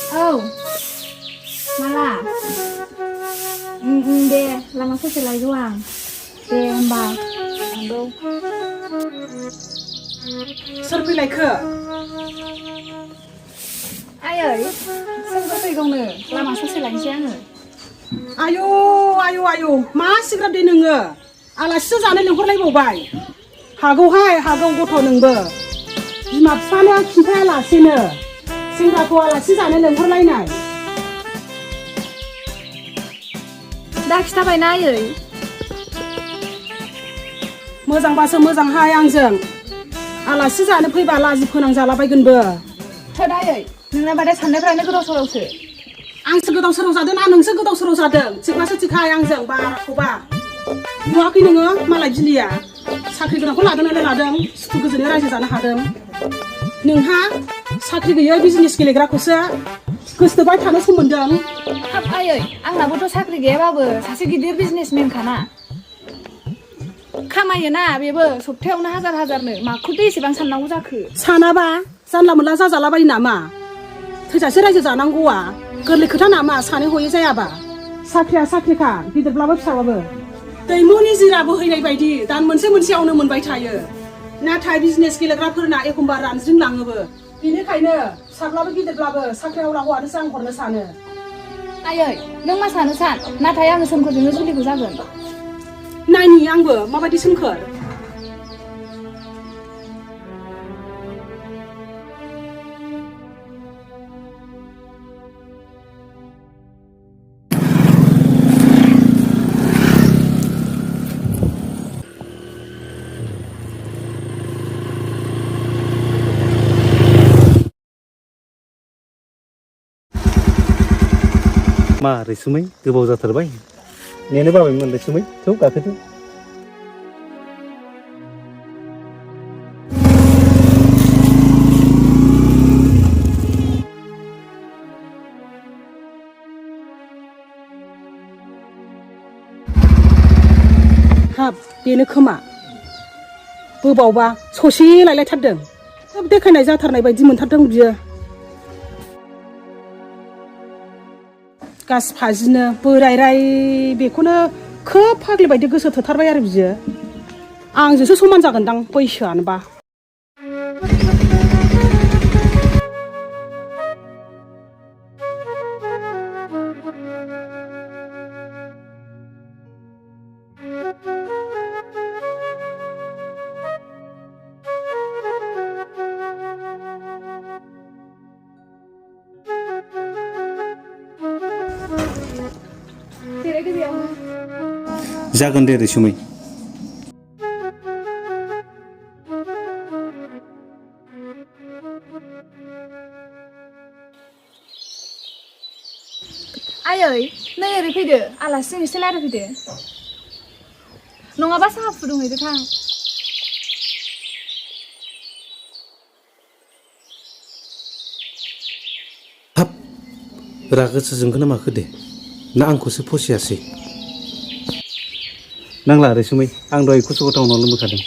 औ माला दे लामा ससे लायगौ आं दे होमबा थांगौ सोर फैलायखो आयै सोरबा फैगौनो लामा ससे लायनोसै आङो आयौ आयौ आयौ मा सिग्राब दे नोङो आलासिसो जानो लेंहरलायबावबाय हागौहाय हागौ गथ' नोंबो बिमा बिफानो खिन्थायालासेनो सेंग्राखौ आलासि जानो लेंहरलायनाय दा खिथाबायना आयै मोजांबासो मोजांहाय आंजों आलासि जानो फैबा लाजि फोनांजालाबायगोनबो थोद आयै नोंना बाथाय साननायफ्रानो गोदाव सोरावसो आंसो गोदाव सोराव जादों ना नोंसो गोदाव सोराव जादों थिगबासो थिगहाय आंजों बाराखौबा नुवाखै नोङो मालाय बिलिया साख्रि गोनांखौ लादों नालाय लादों सुखु गोजोनै रायजो जानो हादों नोंहा साख्रि गैयै बिजनेस गेलेग्राखौसो गोसोथोबाय थानो सम मोन्दों हाब आयै आंनाबोथ' साख्रि गैयाबाबो सासे गिदिर बिजनेसमेनखाना खामायोना बेबो सप्तायावनो हाजार हाजारनो माखौथो एसेबां साननांगौ जाखो सानाबा जानला मोनला जाजालाबायो नामा थैजासे रायजो जानांगौआ गोरलै खोथा नामा सानै हयै जायाबा साख्रिया साख्रिखा गिदिरब्लाबो फिसाबाबो दैमुनि जिरा बोहैनाय बायदि दान मोनसे मोनसेयावनो मोनबाय थायो नाथाय बिजनेस गेलेग्राफोरना एखमबा रानज्रिंलाङोबो बेनिखायनो फिसाब्लाबो गिदिरब्लाबो साख्रि आवलाखौआनोसो आं हरनो सानो आयै नों मा सानो सान नाथाय आङो सोमखोरजोंनो जुलिखौ जागोन नायनि आंबो माबायदि सोमखोर मा रैसुमै गोबाव जाथारबाय नेनो बाबायमोन रैसुमै थौ गाखोदो हाब बेनो खोमा बोबावबा ससे लायलायथारदों हाब देखायनाय जाथारनाय बायदि मोनथारदों बियो गास फाजिनो बोरायराय बेखौनो खोब फाग्लि बायदि गोसो थोथारबाय आरो बियो आंजोंसो समान जागोनदां बैसोआनोबा जागोन दे रैसुमै आयै नै ओरै फैदो आलासिजों एसे रायज्लायफैदो नङाबा साहा फुदुंहैदो थां हाब रागासो जोंखोना माखो दे ना आंखौसो फसायासै नांला रैसुमै आं दहाय कुसुगा टाउनाव लोंबोखादों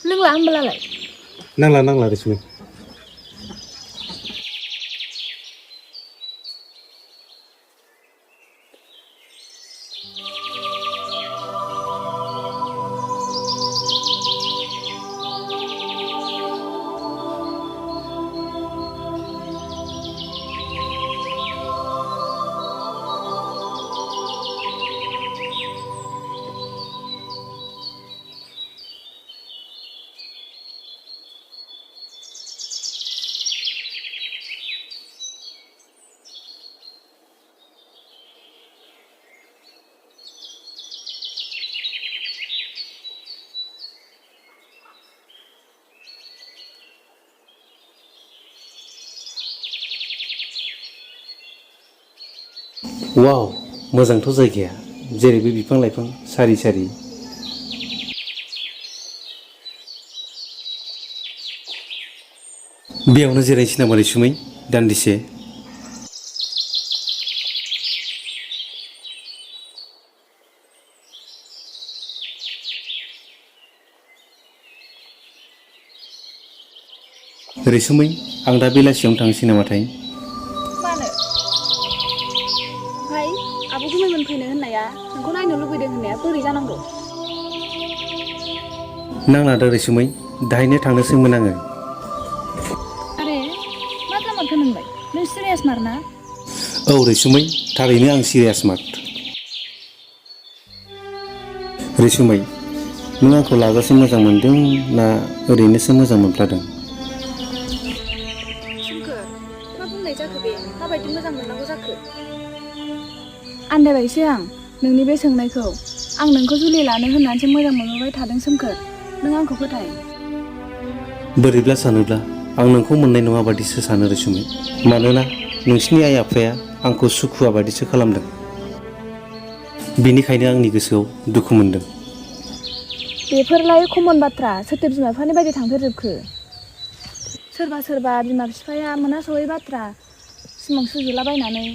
लोंला होनबालाय नांला रैसुमै वाव मोजांथ' जायगाया जेरैबो बिफां लाइफां सारि सारि बेयावनो जिरायनोसै नामा रैसुमै दान्दिसे रैसुमै आं दा बेलासियावनो थांसै नामाथाय ओमफ्राय आब' गुमैमोन फैनो होननाया नोंखौ नायनो लुबैदों होननाया बोरै जानांगौ? नांलादो रैसुमै दाहायनो थांनोसैमोन आङो। आरे मा जामारखो नोंलाय? नों सिरियास मारना? औ रैसुमै थारैनो आं सिरियास मार्ट। रैसुमै नों आंखौ लाजासे मोजां मोनदों ना ओरैनोसो मोजां मोनफ्लादों? सोमखोर मा बुंनाय जाखो बे? माबायदि मोजां मोननांगौ जाखो? आन्दायबायसो आं नोंनि बे सोंनायखौ। आं नोंखौ जुलि लानो होननानैसो मोजां मोनबोबाय थादों सोमखोर। नों आंखौ फोथाय। बोरैब्ला सानोब्ला आं नोंखौ मोननाय नङा बादिसो सानो रैसुमै। मानोना नोंसिनि आइ आफाया आंखौ सुखुवा बादिसो खालामदों। बेनिखायनो आंनि गोसोआव दुखु मोनदों। बेफोरलाय कमन बाथ्रा। सोरथो बिमा बिफानि बायदि थांफेरजोबखो? सोरबा सोरबा बिमा बिफाया मोनहास'यै बाथ्रा सिमां सुजुलाबायनानै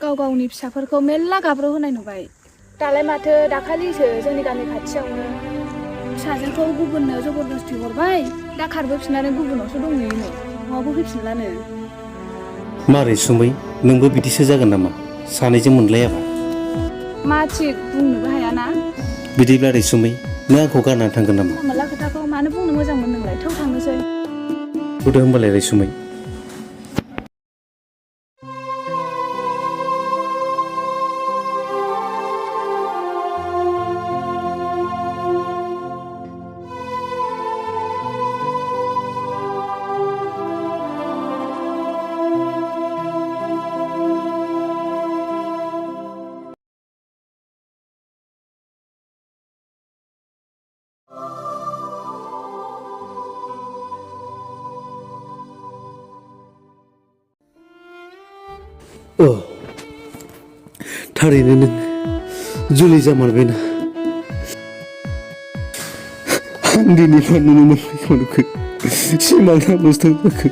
गाव गावनि फिसाफोरखौ मेरला गाब्र' होनाय नुबाय। दालाय माथो दाखालिसो जोंनि गामि खाथियावनो फिसाजोखौ गुबुननो जबरदस्ति हरबाय, दा खारबोफिननानै गुबुनावसो दंहैयोनो, न'आवबो फैफिनलानो। मा रैसुमै नोंबो बिदिसो जागोन नामा सानैजों मोनलायाबा? मा थिग बुंनोबो हायाना। बिदिब्ला रैसुमै नों आंखौ गारनानै थांगोन नामा? जानला मोनला खोथाखौ मानो बुंनो मोजांमोन नोंलाय? थौ थांनोसै। थौदो होमबालाय रैसुमै। थारैनो नों जुलि जामारबायना? आं दिनैबा नुनो मोननायखौ नुखो सिमांना बुस्थु जाखो।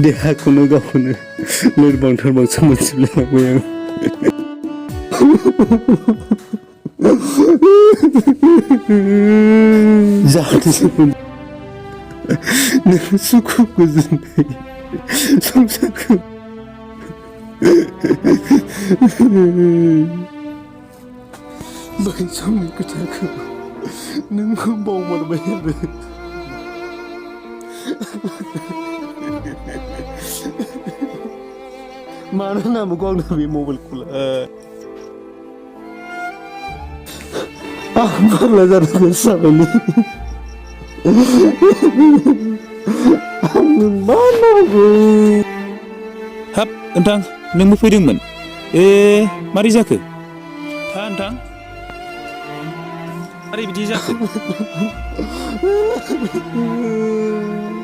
देहाखौनो गावखौनो लोरबां थोरबांसो मोनजोबलायलांबाय आं। जाहाथे नों सुखु गोजोननाय संसारखौ बै समनि खोथाखौ नों बावमारबाय आरो। मानो नांगौ आंनो बे मबाइलखौलाय? आं फाग्ला जानो गोसो जाबायलै। आंनो मा नांगौ? हाब नोंथां नोंबो फैदोंमोन? मारै जाखो? नोंथां मारै बिदि जाखो?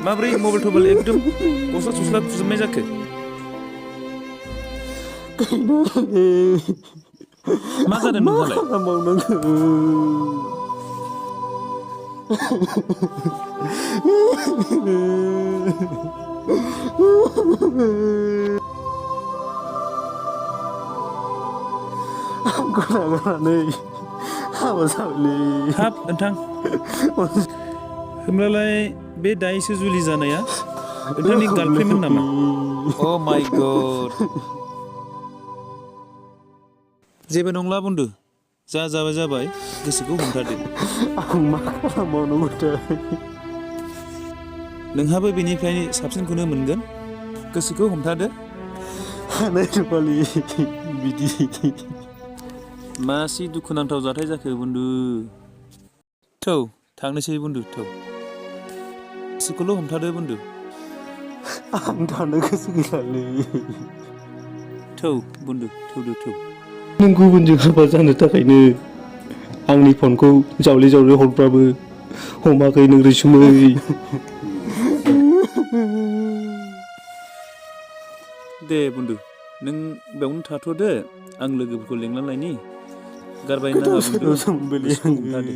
माब्रै मबाइल थबाइल एकदम गस्ला सस्ला खुजोबनाय जाखो? मा जादों नोंहालाय? आंखौ नागारनानै हाबा जाबायलै। हाब नोंथां होमब्लालाय बे दायोसो जुलि जानाया नोंथांनि गार्लफ्रेन्डमोन नामा? अ माइ गड। जेबो नंला बुन्दु, जा जाबाय जाबाय, गोसोखौ हमथादो। आं मा खालामबावनांगौथाय? नोंहाबो बेनिफ्राय साबसिनखौनो मोनगोन, गोसोखौ हमथादो। हानाय नङालै बिदि। मासि दुखुनांथाव जाथाय जाखो बुन्दु? थौ थांनोसै बुन्दु थौ। गोसोखौल' हमथादो बुन्दु। आं थानो गोसो गैयालै। थौ बुन्दु थौदो थौ। नों गुबुनजों हाबा जानो थाखायनो आंनि फनखौ जावले जावले हरब्लाबो हमाखै नों रैसुमै। दे बुन्दु नों बेयावनो थाथ'दो, आं लोगोफोरखौ लेंना लायनि। गारबाय नाङा बुन्दु, गोसोखौ हमथादो।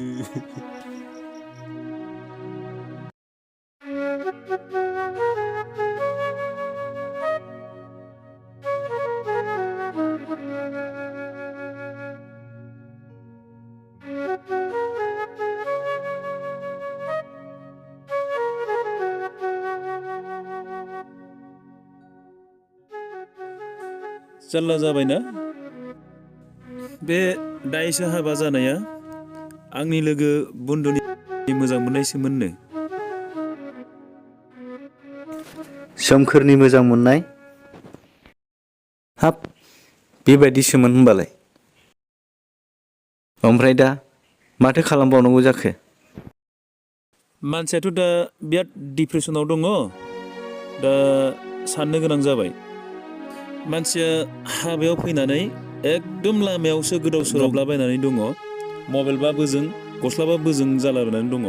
जारला जाबायना बे दाइसो हाबा जानाया आंनि लोगो बन्दुनि मोजां मोननायसोमोननो। सोमखोरनि मोजां मोननाय? हाब बेबायदिसोमोन होनबालाय। ओमफ्राय दा माथो खालामबावनांगौ जाखो? मानसियाथ' दा बिराद डिप्रेसनाव दङ। दा साननो गोनां जाबाय। मानसिया हाबायाव फैनानै एकदम लामायावसो गोदाव सोरावलाबायनानै दङ। मबाइलबा बोजों गस्लाबा बोजों जालाबायनानै दङ।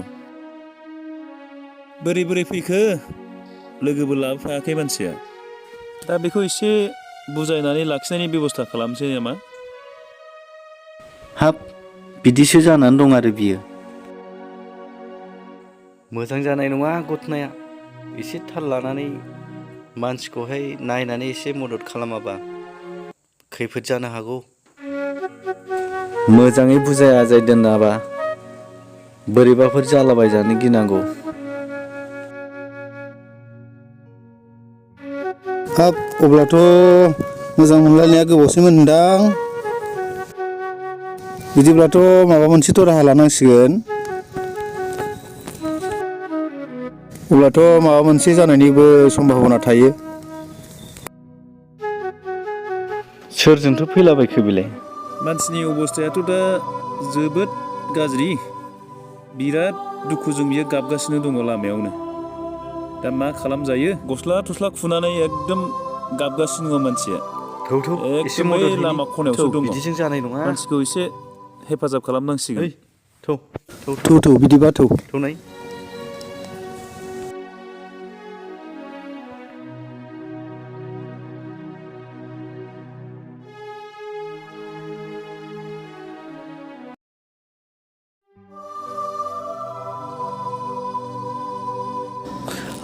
बोरै बोरै फैखो लोगोबो लाबोफायाखै मानसिया। दा बेखौ एसे बुजायनानै लाखिनायनि बेब'स्था खालामसै नामा? हाब बिदिसो जानानै दं आरो बियो। मोजां जानाय नङा घटनाया। एसे थाल लानानै मानसिखौहाय नायनानै एसे मदद खालामाबा खैफोद जानो हागौ। मोजाङै बुजाय आजाय दोनाबा बोरैबाफोर जालाबायजानो गिनांगौ। हाब अब्लाथ' मोजां मोनलायनाया गोबावसै मोनदां। बिदिब्लाथ' माबा मोनसेथ' राहा लानांसिगोन। अब्लाथ' माबा मोनसे जानायनिबो सम्भाबना थायो। सोरजोंथ' फैलाबायखो बेलाय? मानसिनि अबस्थायाथ' दा जोबोद गाज्रि। बिराद दुखुजों बियो गाबगासिनो दङ लामायावनो। दा मा खालामजायो? गस्ला थस्ला खुनानै एकदम गाबगासिनो दङ मानसिया। एसे एकदम बै मदद हैनि। लामा खनायावसो दङ। बिदिजों जानाय नङा। मानसिखौ एसे हेफाजाब खालामनांसिगोन। थौ बिदिबा थौ। थौनाय।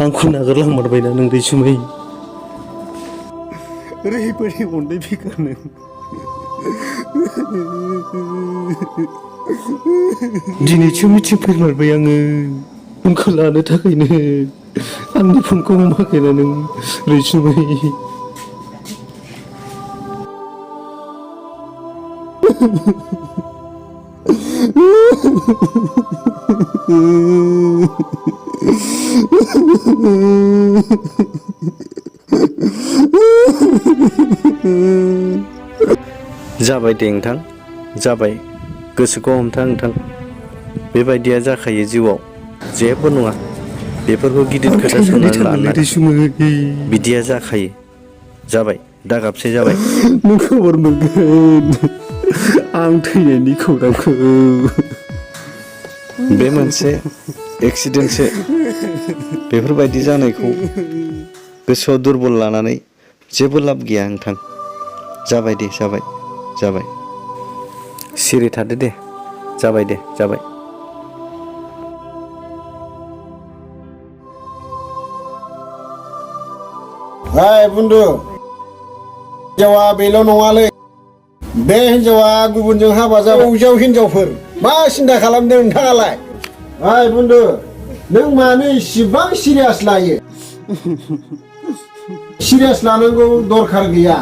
आंखौ नागारलांमारबायना नों रैसुमै। ओरैबायदि अननाय बिखा नों। दिनैसो मिथिफेरमारबाय आङो। फनखौ लानो थाखायनो आंनि फनखौ हमाखैना नों रैसुमै। जाबाय दे नोंथां जाबाय। गोसोखौ हमथा नोंथां। बेबायदिया जाखायो जिउआव। जेबो नङा। बेफोरखौ गिदिर खोथा साननानै लानो बिदिया जाखायो। जाबाय दागाबसै जाबाय। नों खबर मोनगोन आं थैनायनि खौरांखौ। बे मोनसे एक्सिडेन्टसो। बेफोरबायदि जानायखौ गोसोआव दुरबल लानानै जेबो लाब गैया नोंथां। जाबाय दे जाबाय जाबाय। सिरि थादो दे। जाबाय दे जाबाय। हाय बुन्दु, हिनजावा बेल' नङालै। बे हिनजावा गुबुनजों हाबा जाबाय हिनजावफोर। मा सिन्था खालामदों नोंथाङालाय? हाय बुन्दु, नों मानो इसिबां सिरियास लायो? सिरियास लानांगौ दरखार गैया।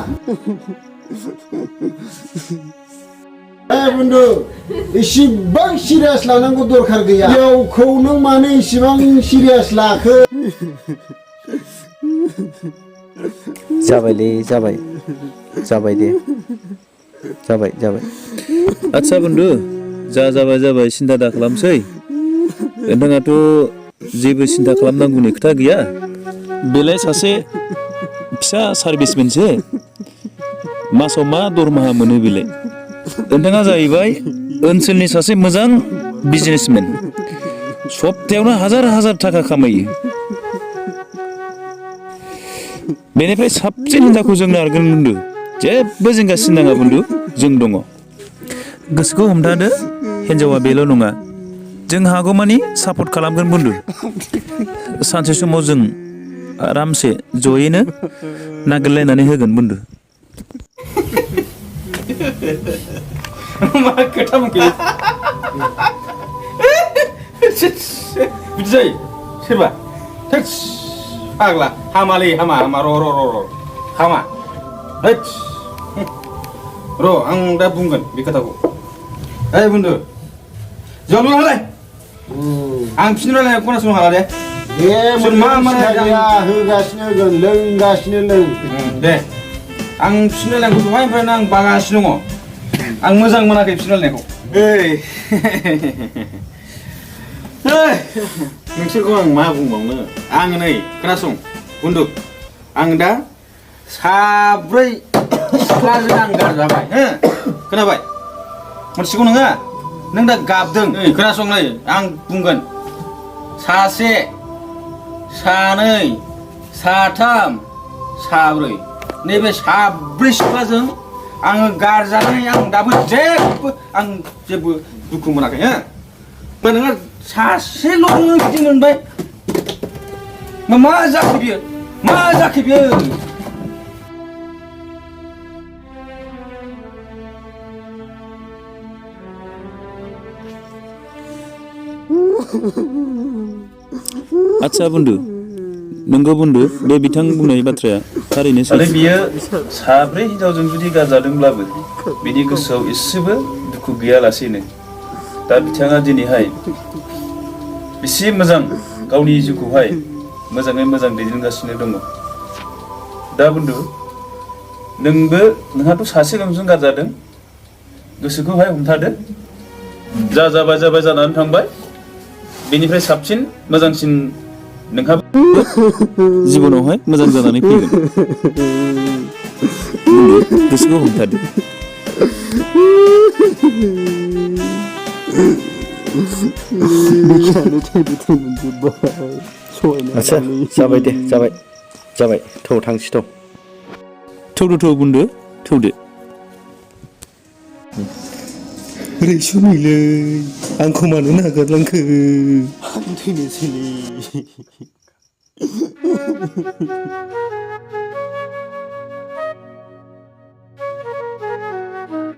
हाय बुन्दु, इसिबां सिरियास लानांगौ दरखार गैया। हिनजावखौ नों मानो इसिबां सिरियास लाखो? जाबायलै जाबाय। जाबाय दे जाबाय जाबाय। आदसा बन्दु, जाबाय जाबाय सिन्था दा खालामसै। नोंथाङाथ' जेबो सिन्था खालामनांगौनि खोथा गैया। बेलाय सासे फिसा सार्भिसमेनसो। मासाव मा दरमाहा मोनो बेलाय? नोंथाङा जाहैबाय ओनसोलनि सासे मोजां बिजनेसमेन। सप्तायावनो हाजार हाजार थाखा खामायो। बेनिफ्राय साबसिन हिनजावखौ जों नागिरगोन बुन्दु। जेबो जिंगा सिनाङा बुन्दु, जों दङ। गोसोखौ हमथादो। हिनजावा बेल' नङा। जों हागौमानि सापर्ट खालामगोन बुन्दु। सानसे समाव जों आरामसे जयैनो नागिरलायनानै होगोन बुन्दु। मा खोथा बुंखो? बिदि जायो सोरबा? थोस फाग्ला हामालै हामा र' हामा। र' आं दा बुंगोन बे खोथाखौ ओइ बुन्दु जल नालाय आं बिसोरनि रायलायनायखौ खोनासंनो हाला दे दे सोर मा मा गैया होगासिनो होगोन लोंगासिनो लों दे आं बिसोरनि रायलायनायखौ दहायनिफ्रायनो आं बागासिनो दङ आं मोजां मोनाखै बिसोरनि रायलायनायखौ नोंसोरखौ आं मा बुंबावनो आं नै खोनासं बुन्दु आं दा साब्रै सिख्लाजों आं गारजाबाय हो खोनाबाय मोनथिगौ नोङो नों दा गाबदों खोनासं नै आं बुंगोन सासे सानै साथाम साब्रै नैबे साब्रै सिख्लाजों आङो गारजानानै आं दाबो जेबो दुखु मोनाखै हो ओमफ्राय नोङो सासेल' नोङो बिदि मोनबाय मा जाखो बियो मा जाखो बियो आदसा बुन्दु नंगौ बुन्दु बे बिथां बुंनाय बाथ्राया थारैनो आरो बियो साब्रै हिनजावजों जुदि गारजादोंब्लाबो बिनि गोसोआव एसेबो दुखु गैयालासेनो दा बिथाङा दिनैहाय बेसे मोजां गावनि जिउखौहाय मोजाङै मोजां दैदेनगासिनो दङ दा बुन्दु नोंबो नोंहाथ' सासे गांजों गारजादों गोसोखौहाय हमथादो जा जाबाय जानानै थांबाय बेनिफ्राय साबसिन मोजांसिन नोंहाबो जिबनावहाय मोजां जानानै फैगोन बुन्दु गोसोखौ हमथादो आच्छा जाबाय दे जाबाय थौ थांसै थौदो बुन्दु थौदो रैसुमैलै आंखौ मानो नागारलांखो आं थैनोसैलै